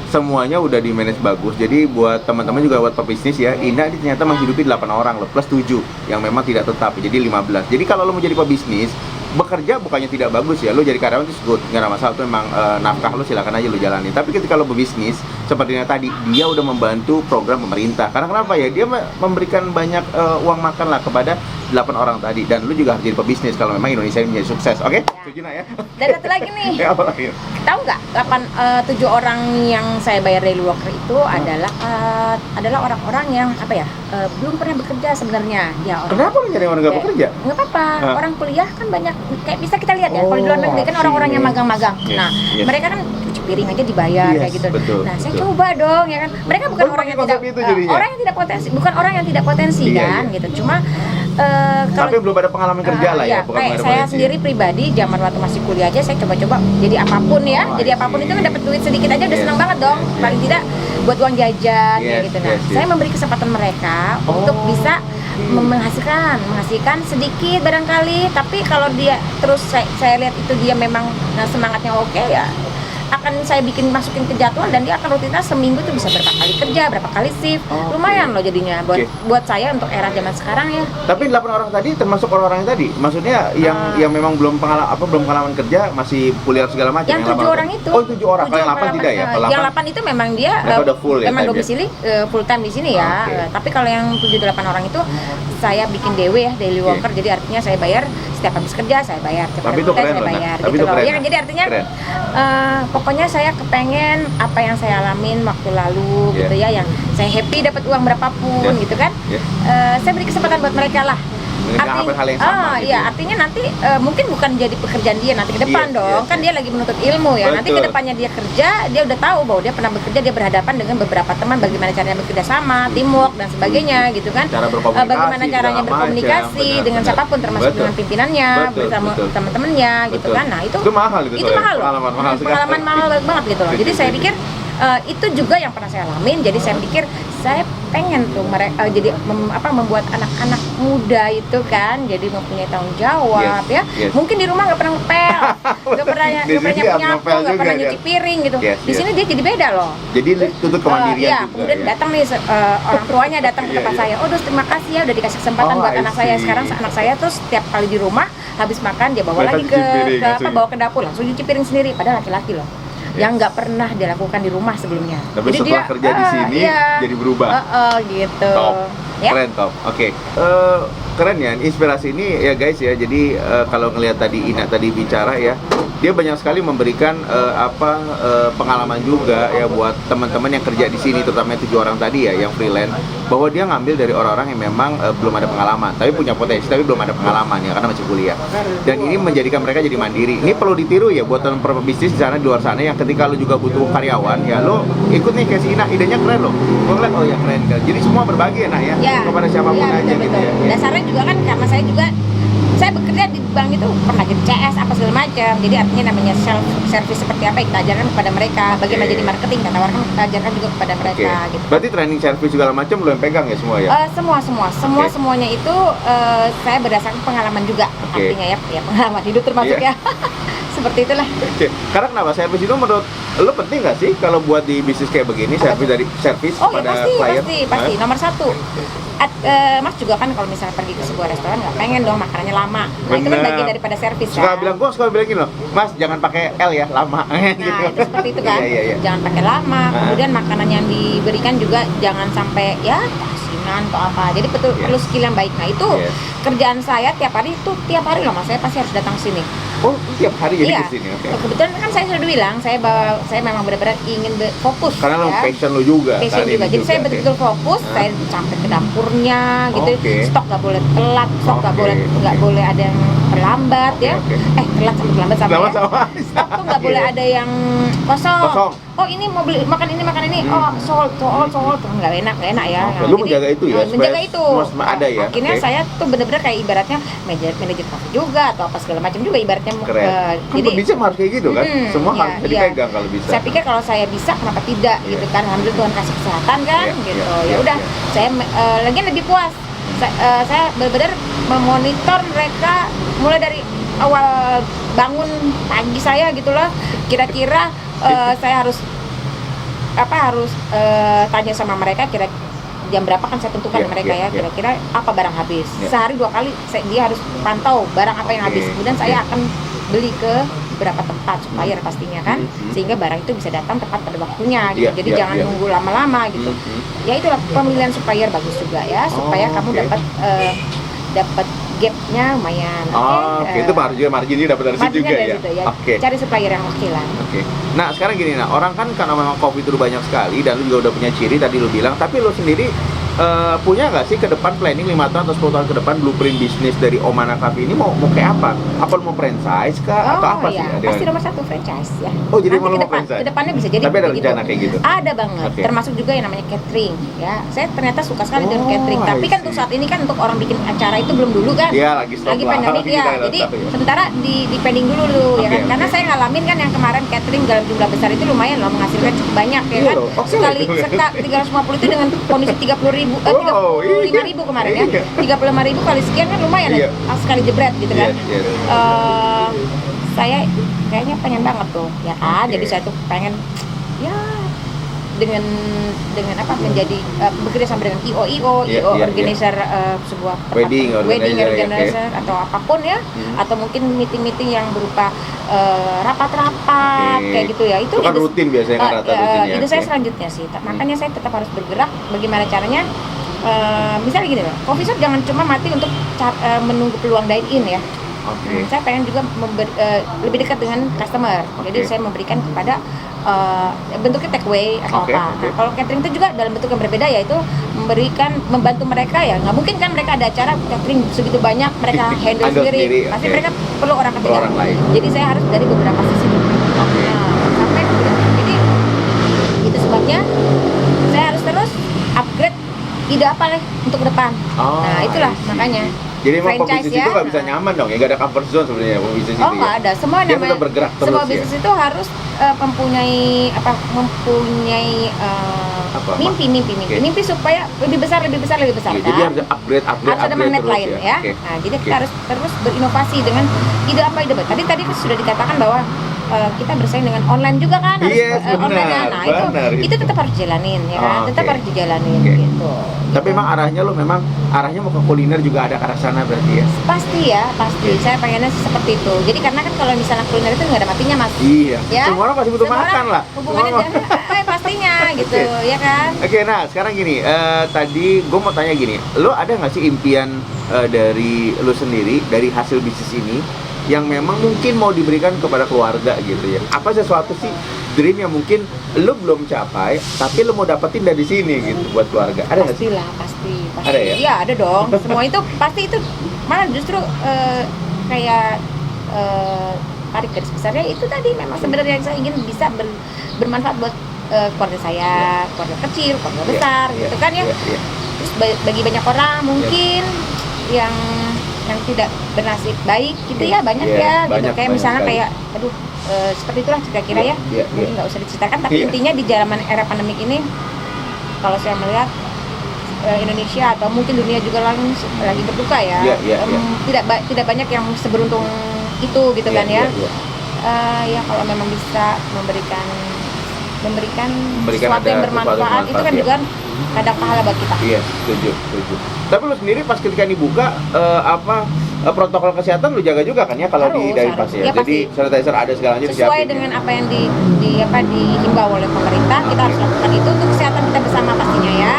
semuanya udah di manage bagus. Jadi buat teman-teman juga buat pebisnis ya, Ina ini ternyata menghidupi 8 orang loh, plus 7 yang memang tidak tetap. Jadi 15. Jadi kalau lo mau jadi pebisnis, bekerja bukannya tidak bagus ya, lo jadi karyawan itu good, nggak ada masalah, itu memang nafkah lo silakan aja lo jalani. Tapi ketika lo berbisnis, seperti yang tadi, dia udah membantu program pemerintah. Karena kenapa ya, dia memberikan banyak uang makan lah kepada 8 orang tadi, dan lo juga harus jadi pebisnis kalau memang Indonesia ini menjadi sukses. Oke? Setuju Nak ya? dan satu lagi nih, Ya, apa lagi? tahu nggak 7 orang yang saya bayar daily worker itu adalah orang-orang yang apa ya, belum pernah bekerja sebenarnya. Ya, Kenapa lo nyari orang nggak Kayak, bekerja? nggak apa-apa, Hah? orang kuliah kan banyak, kayak bisa kita lihat ya, kalau di luar Oh, negeri kan orang-orang yang magang-magang. Yes, Nah, yes. mereka kan cuci piring aja dibayar Yes, kayak gitu. betul, Nah, saya betul. coba dong ya kan. Mereka bukan Oh, orang yang pakai tidak konsep itu jadinya? orang yang tidak potensi, bukan orang yang tidak potensi Iya, kan iya. gitu. Cuma kalau Tapi belum ada pengalaman kerja lah ya, iya, bukan kayak nggak ada saya potensi. sendiri pribadi zaman waktu masih kuliah aja saya coba-coba jadi apapun ya. Oh, jadi I apapun see. itu dapat duit sedikit aja udah Yes, senang banget dong. yes, Paling tidak buat uang jajan kayak Yes, gitu. Nah, yes, yes. saya memberi kesempatan mereka untuk Oh, bisa menghasilkan sedikit barangkali, tapi kalau dia terus saya lihat itu dia memang semangatnya oke ya, akan saya masukin ke jadwal dan dia akan rutinitas seminggu tuh bisa berapa kali kerja, berapa kali shift. Oke. Lumayan loh jadinya buat Oke. buat saya untuk era zaman sekarang ya. Tapi 8 orang tadi termasuk orang-orang yang tadi, maksudnya yang memang belum pengalaman kerja, masih kuliah segala macam. Yang 7 8 orang itu. Oh, 7 orang. Kalau yang 8 tidak ya? Kalau Yang 8 8 itu memang dia Mereka udah full ya, memang time ya? domisili full time di sini ya. Oke. Tapi kalau yang 7-8 orang itu saya bikin DW ya, daily Oke. worker. Jadi artinya saya bayar setiap habis kerja saya bayar, setiap Tapi habis itu kerja keren saya loh, Nak. bayar Tapi gitu itu loh. keren, Ya, Nak. jadi artinya Keren. pokoknya saya kepengen apa yang saya alamin waktu lalu Yeah. gitu ya, yang saya happy dapat uang berapapun Yeah. gitu kan. Yeah. Saya beri kesempatan buat mereka lah. mengerjakan hal yang sama gitu. Iya, artinya nanti mungkin bukan jadi pekerjaan dia nanti ke depan Yes, dong. yes, Kan yes. dia lagi menuntut ilmu ya. Nanti ke Betul. depannya dia kerja, dia udah tahu bahwa dia pernah bekerja, dia berhadapan dengan beberapa teman, bagaimana caranya bekerja sama, teamwork dan sebagainya gitu kan. Cara berkomunikasi, Bagaimana caranya segala berkomunikasi macam, dengan benar. siapapun termasuk Betul. dengan pimpinannya, Betul, bersama betul. teman-temannya gitu Betul. kan. Nah, itu mahal itu soalnya. mahal loh. Pengalaman mahal sekali. Pengalaman mahal banget gitu loh. Jadi Setuju, saya setuju. pikir itu juga yang pernah saya alamin. Jadi saya pikir saya pengen tuh mereka jadi membuat anak-anak muda itu kan jadi mempunyai tanggung jawab Yes, ya. yes. Mungkin di rumah nggak pernah ngepel, nggak pernah Di nggak pernah sini nyapu, ngepel nggak juga, pernah kan? nyuci piring gitu. Yes, Di yes. sini dia jadi beda loh. Jadi tuntut kemandirian Iya, juga. kemudian ya. datang nih orang tuanya datang ke Iya, tempat iya. saya. Oh, terus terima kasih ya udah dikasih kesempatan Oh, buat I anak saya. see. Sekarang anak saya terus setiap kali di rumah habis makan dia bawa Mereka lagi cuci piring langsung. bawa ke dapur langsung cuci piring sendiri. Padahal laki-laki loh. Yang nggak pernah dilakukan di rumah sebelumnya. Tapi setelah kerja di sini jadi berubah. Gitu. Top. Ya. Keren top. Oke. Keren ya, inspirasi ini ya guys ya. Jadi kalau ngelihat tadi Ina tadi bicara ya, dia banyak sekali memberikan pengalaman juga ya buat teman-teman yang kerja di sini, terutama 7 orang tadi ya yang freelance, bahwa dia ngambil dari orang-orang yang memang belum ada pengalaman, tapi punya potensi tapi belum ada pengalaman ya karena masih kuliah. Dan ini menjadikan mereka jadi mandiri. Ini perlu ditiru ya buat teman pebisnis di sana di luar sana yang ketika lo juga butuh karyawan ya lo ikut nih kayak si Ina, idenya keren loh. Gue ngeliat oh ya keren. Jadi semua berbagi ya Nak ya, kepada siapapun ya, aja betul, gitu betul. ya. Dasarnya juga kan karena saya bekerja di bank itu pernah jadi CS apa segala macam. Jadi artinya namanya self service seperti apa yang kita ajarkan kepada mereka. Bagaimana jadi marketing kita tawarkan kita ajarkan juga kepada mereka gitu. Berarti training service segala macam lo yang pegang ya semua ya? Semuanya itu saya berdasarkan pengalaman juga. Artinya ya pengalaman hidup termasuk ya. Seperti itulah. Karena kenapa service itu menurut lo penting nggak sih kalau buat di bisnis kayak begini, service pada klien? Pasti nomor satu. Mas juga kan kalau misalnya pergi ke sebuah restoran nggak pengen dong makanannya lama. Nah itu kan bagian daripada servis kan. Suka bilang gini loh, Mas jangan pakai L ya, lama. Nah itu seperti itu kan. Iya. Jangan pakai lama. Kemudian makanan yang diberikan juga jangan sampai ya asinan atau apa. Jadi perlu skill yang baik. Nah itu kerjaan saya tiap hari loh Mas, saya pasti harus datang sini. Oh tiap hari jadi Iya. ke sini. Kebetulan kan saya sudah bilang saya memang benar-benar ingin fokus. Karena lo ya. passion lo juga. Passion juga. Jadi saya betul-betul fokus. Saya sampai ke dapurnya gitu. Stok nggak boleh telat, stok nggak boleh ada yang terlambat ya. Telat sampai terlambat sama ya. Stok tuh nggak boleh ada yang kosong. Oh ini mau beli makan ini. Oh sold nggak enak ya. Nah, Lu menjaga itu ya? Menjaga itu. Semua ada ya. Akhirnya saya tuh benar-benar kayak ibaratnya manajer kafe juga atau apa segala macam juga ibaratnya. Keren. Jadi bisa harus kayak gitu kan? Semua harus dipegang kalau bisa. Saya pikir kalau saya bisa kenapa tidak gitu kan. Alhamdulillah Tuhan kasih kesehatan kan gitu. Ya udah saya lagi lebih puas. Saya benar-benar memonitor mereka mulai dari awal bangun pagi saya gitulah. Kira-kira saya harus tanya sama mereka jam berapa kan saya tentukan mereka kira-kira apa barang habis. Sehari 2 kali dia harus pantau barang apa yang habis. Kemudian saya akan beli ke beberapa tempat supplier pastinya kan, sehingga barang itu bisa datang tepat pada waktunya gitu. Jadi jangan nunggu lama-lama gitu. Ya itulah pemilihan supplier bagus juga ya, supaya kamu dapat gapnya lumayan. Itu marginnya dapat dari situ juga ya. Cari supplier yang oke lah. Nah sekarang gini orang kan karena memang kopi itu banyak sekali dan lu juga udah punya ciri tadi lu bilang, tapi lu sendiri punya nggak sih ke depan planning 5 tahun atau 10 tahun ke depan blueprint bisnis dari Omana Cafe ini mau kayak apa? Apa lu mau franchise kah atau apa sih? Pasti nomor 1 franchise ya. Oh jadi nanti mau franchise? Kedepannya bisa jadi. Tapi ada rencana kayak gitu? Ada banget. Termasuk juga yang namanya catering ya. Saya ternyata suka sekali dengan catering. Tapi kan untuk saat ini kan untuk orang bikin acara itu belum dulu kan. Iya lagi stop lagi pandemik ya. Jadi sementara di pending dulu ya kan. Karena saya ngalamin kan yang kemarin catering dalam jumlah besar itu lumayan loh, menghasilkan cukup banyak ya kan. Sekali 350 itu dengan kondisi 35.000 kemarin ya. 35.000 kali sekian kan lumayan ya. Sekali jebret gitu kan. Saya kayaknya pengen banget tuh ya kan. Jadi saya tuh pengen ya dengan menjadi bekerja sama dengan IO organizer sebuah wedding organizer atau apapun ya, atau mungkin meeting yang berupa rapat-rapat kayak gitu ya. Itu kan rutin biasanya kan rutinnya. Itu saya selanjutnya sih. Makanya saya tetap harus bergerak. Bagaimana caranya? Misalnya gini loh, coffee shop jangan cuma mati untuk menunggu peluang dine in ya. Saya pengen juga lebih dekat dengan customer. Jadi saya memberikan kepada bentuknya take away atau apa. Nah, kalau catering itu juga dalam bentuk yang berbeda, yaitu membantu mereka ya. Nggak mungkin kan mereka ada acara catering segitu banyak mereka handle sendiri. Pasti mereka perlu orang ketiga. Jadi saya harus dari beberapa sisi. Nah, sampai jadi itu sebabnya saya harus terus upgrade ide apa nih untuk ke depan. Nah itulah makanya. Jadi emang pebisnis itu nggak bisa nyaman dong, ya nggak ada comfort zone sebenarnya pebisnis itu. Nggak ada. Semua dia namanya bergerak terus, semua bisnis itu harus mempunyai mimpi supaya lebih besar. Jadi harus upgrade harus ada magnet lain ya. Nah jadi kita harus terus berinovasi dengan ide apa. Tadi sudah dikatakan bahwa kita bersaing dengan online juga kan, online. Nah itu tetap harus jalanin ya kan, tetap harus dijalanin gitu. Tapi emang arahnya mau ke kuliner juga ada ke arah sana berarti ya? Pasti. Saya pengennya seperti itu. Jadi karena kan kalau misalnya kuliner itu nggak ada matinya mas. Iya. Ya? Semua orang pasti butuh makan lah. Hubungannya pastinya gitu, ya kan? Oke, nah sekarang gini, tadi gue mau tanya gini, lo ada nggak sih impian dari lo sendiri dari hasil bisnis ini yang memang mungkin mau diberikan kepada keluarga gitu ya? Apa sesuatu sih dream yang mungkin lo belum capai tapi lo mau dapetin dari sini gitu buat keluarga? Ada nggak sih? Pasti. Ada ya? Iya ada dong. Semua itu pasti itu malah justru kayak tarik garis besarnya itu tadi memang sebenarnya saya ingin bisa bermanfaat buat keluarga saya, keluarga kecil, keluarga besar, gitu kan ya. Terus bagi banyak orang mungkin yang tidak bernasib baik gitu ya, banyak gitu. Kayak misalnya kayak seperti itulah kira-kira ya. Mungkin nggak usah diceritakan, tapi intinya di zaman era pandemik ini kalau saya melihat Indonesia atau mungkin dunia juga lagi berduka ya. Tidak banyak yang seberuntung itu gitu kan ya. Ya kalau memang bisa memberikan sesuatu yang bermanfaat itu kan juga kadang pahala buat kita. Iya, setuju. Tapi lu sendiri pas ketika dibuka protokol kesehatan lu jaga juga kan ya kalau dari pas ya. Jadi sanitizer ada segalanya disiapin. Sesuai dengan apa yang dihimbau oleh pemerintah, kita harus lakukan itu untuk kesehatan kita bersama pastinya ya.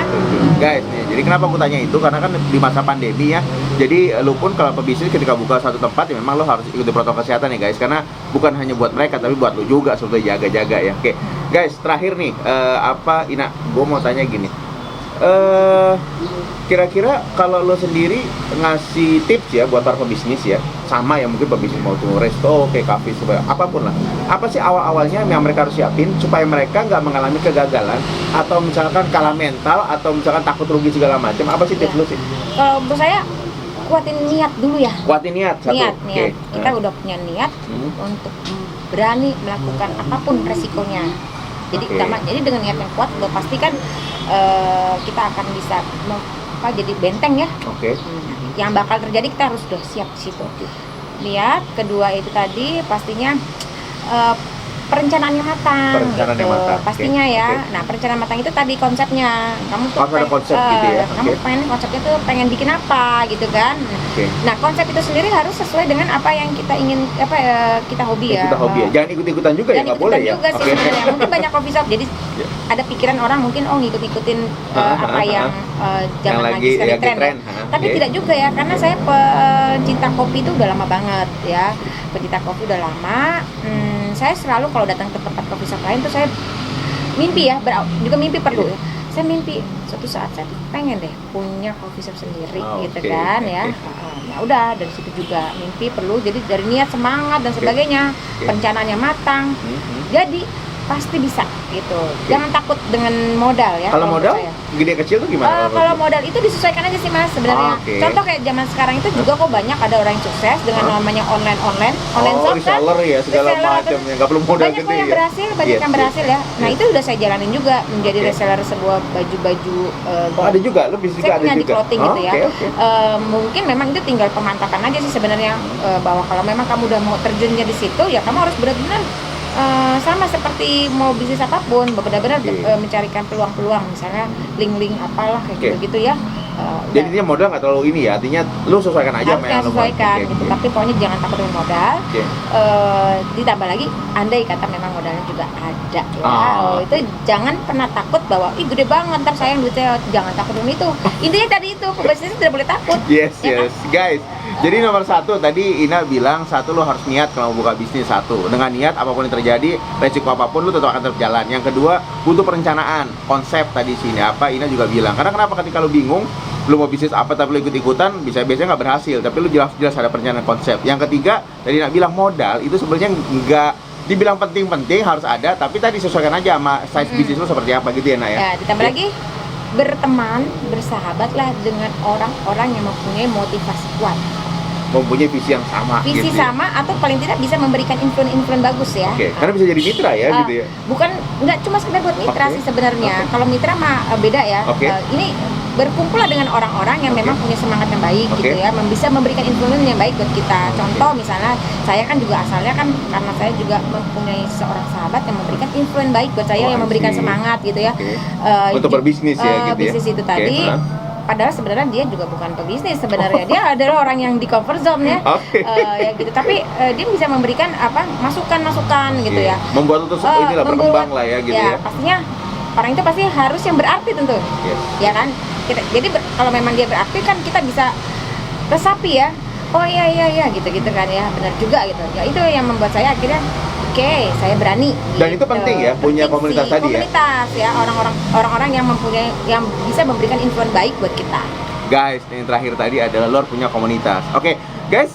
Guys, nih, jadi kenapa aku tanya itu? Karena kan di masa pandemi ya. Jadi lu pun kalau pebisnis ketika buka satu tempat ya memang lu harus ikuti protokol kesehatan ya guys. Karena bukan hanya buat mereka tapi buat lu juga sebetulnya jaga-jaga ya. Oke. Guys, terakhir nih Ina, gue mau tanya gini. Kira-kira kalau lo sendiri ngasih tips ya buat para pebisnis ya, sama ya mungkin pebisnis mau tuh resto, kayak kafe, apapun lah. Apa sih awal-awalnya yang mereka harus siapin supaya mereka nggak mengalami kegagalan atau misalkan kalah mental atau misalkan takut rugi segala macam? Apa sih tips lo sih? Kalau menurut saya kuatin niat dulu ya. Kuatin niat satu. Niat. Kita udah punya niat untuk berani melakukan apapun resikonya. Jadi jadi dengan niat yang kuat, udah pasti kan kita akan bisa jadi benteng ya. Yang bakal terjadi kita harus sudah siap di situ. Niat, kedua itu tadi pastinya perencanaannya matang. Pastinya ya. Nah, perencanaan matang itu tadi konsepnya. Kamu tuh ada konsep gitu ya. Kamu konsepnya tuh pengen bikin apa gitu kan. Nah, konsep itu sendiri harus sesuai dengan apa yang kita ingin kita hobi ya. Kita hobi ya. Jangan ikut-ikutan juga ya, nggak boleh ya. Juga sih sebenarnya. Mungkin banyak coffee shop. Jadi ada pikiran orang mungkin ngikut-ngikutin apa yang zaman lagi sekali tren. Tapi tidak juga ya, karena saya pencinta kopi itu udah lama banget ya. Pencinta kopi udah lama. Saya selalu kalau datang ke tempat coffee shop lain tuh saya mimpi ya, juga mimpi perlu ya. Saya mimpi suatu saat saya pengen deh punya coffee shop sendiri gitu kan ya. Ya udah dari situ juga mimpi perlu, jadi dari niat, semangat dan sebagainya, perencanaannya matang. Jadi pasti bisa gitu. Jangan takut dengan modal ya. Kalau modal gede kecil tuh gimana? Kalau modal itu disesuaikan aja sih mas sebenarnya. Contoh kayak zaman sekarang itu juga kok banyak ada orang yang sukses dengan namanya online shop kan. Reseller ya segala macam yang nggak perlu modal gede. Banyak yang berhasil, yang berhasil ya. Nah itu udah saya jalanin juga menjadi reseller sebuah baju-baju. Ada juga, lo bisa juga ada juga. Saya punya di clothing gitu ya. Mungkin memang itu tinggal pemantapan aja sih sebenarnya, bahwa kalau memang kamu udah mau terjunnya di situ ya kamu harus benar-benar sama seperti mau bisnis apapun, benar-benar mencarikan peluang-peluang, misalnya link-link apalah kayak gitu ya. Jadi intinya modal nggak terlalu ini ya, artinya lu sesuaikan aja sama yang lu sesuaikan gitu. Tapi pokoknya jangan takut dengan modal. Ditambah lagi, andai kata memang modalnya juga ada ya. Itu jangan pernah takut bahwa gede banget ntar sayang duitnya, jangan takut dengan itu. Intinya tadi itu, pebisnis tidak boleh takut. Yes. Guys, Jadi nomor satu tadi Ina bilang, satu lo harus niat kalau mau buka bisnis. Satu, dengan niat apapun yang terjadi, resiko apapun lo tetap akan berjalan. Yang kedua, butuh perencanaan, konsep tadi sini apa Ina juga bilang. Karena kenapa ketika lo bingung, lo mau bisnis apa tapi lo ikut-ikutan, biasanya nggak berhasil. Tapi lo jelas ada perencanaan konsep. Yang ketiga, tadi Ina bilang modal itu sebenarnya nggak dibilang penting-penting, harus ada, tapi tadi sesuaikan aja sama size bisnis lo seperti apa gitu ya Nak ya. Ya, ditambah lagi berteman, bersahabatlah dengan orang-orang yang mempunyai motivasi kuat. Mempunyai visi yang sama Visi gitu ya. sama atau paling tidak bisa memberikan influence bagus ya. Oke, karena bisa jadi mitra ya gitu ya. Bukan, nggak cuma sekedar buat mitra Oke. sih sebenarnya. Oke. Kalau mitra mah beda ya. Oke. Ini berkumpullah dengan orang-orang yang Oke. memang punya semangat yang baik Oke. gitu ya, bisa memberikan influence yang baik buat kita. Oke. Contoh misalnya, saya kan juga asalnya kan karena saya juga mempunyai seorang sahabat yang memberikan influence baik buat saya, Oh, yang memberikan I see. semangat gitu ya. Oke. Untuk berbisnis ya gitu ya. Bisnis itu Oke, tadi. Padahal sebenarnya dia juga bukan pebisnis sebenarnya, dia adalah orang yang di comfort zone ya. Oke. Ya gitu, tapi dia bisa memberikan masukan-masukan gitu ya. Membuat itu inilah berkembang lah ya gitu ya. Pastinya orang itu pasti harus yang berarti tentu. Yes. Ya kan? Jadi kalau memang dia berarti kan kita bisa resapi ya. Oh iya gitu kan ya, benar juga gitu. Ya itu yang membuat saya akhirnya oke, saya berani. Dan itu penting ya, punya Penting komunitas sih, tadi ya. komunitas ya, orang-orang yang mempunyai, yang bisa memberikan influence baik buat kita. Guys, yang terakhir tadi adalah lo punya komunitas. Oke, guys,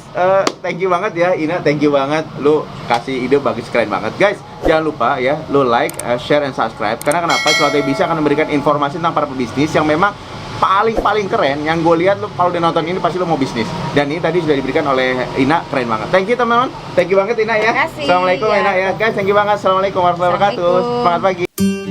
thank you banget ya Ina, thank you banget, lo kasih ide bagus, keren banget. Guys, jangan lupa ya, lo like, share, and subscribe. Karena kenapa? Cuaca bisa akan memberikan informasi tentang para pebisnis yang memang paling keren. Yang gue lihat, lo kalau udah nonton ini pasti lo mau bisnis. Dan ini tadi sudah diberikan oleh Ina, keren banget. Thank you teman-teman, thank you banget Ina ya. Terima kasih. Assalamualaikum Ya. Ina ya, guys, thank you banget. Assalamualaikum warahmatullahi wabarakatuh. Assalamualaikum. Selamat pagi.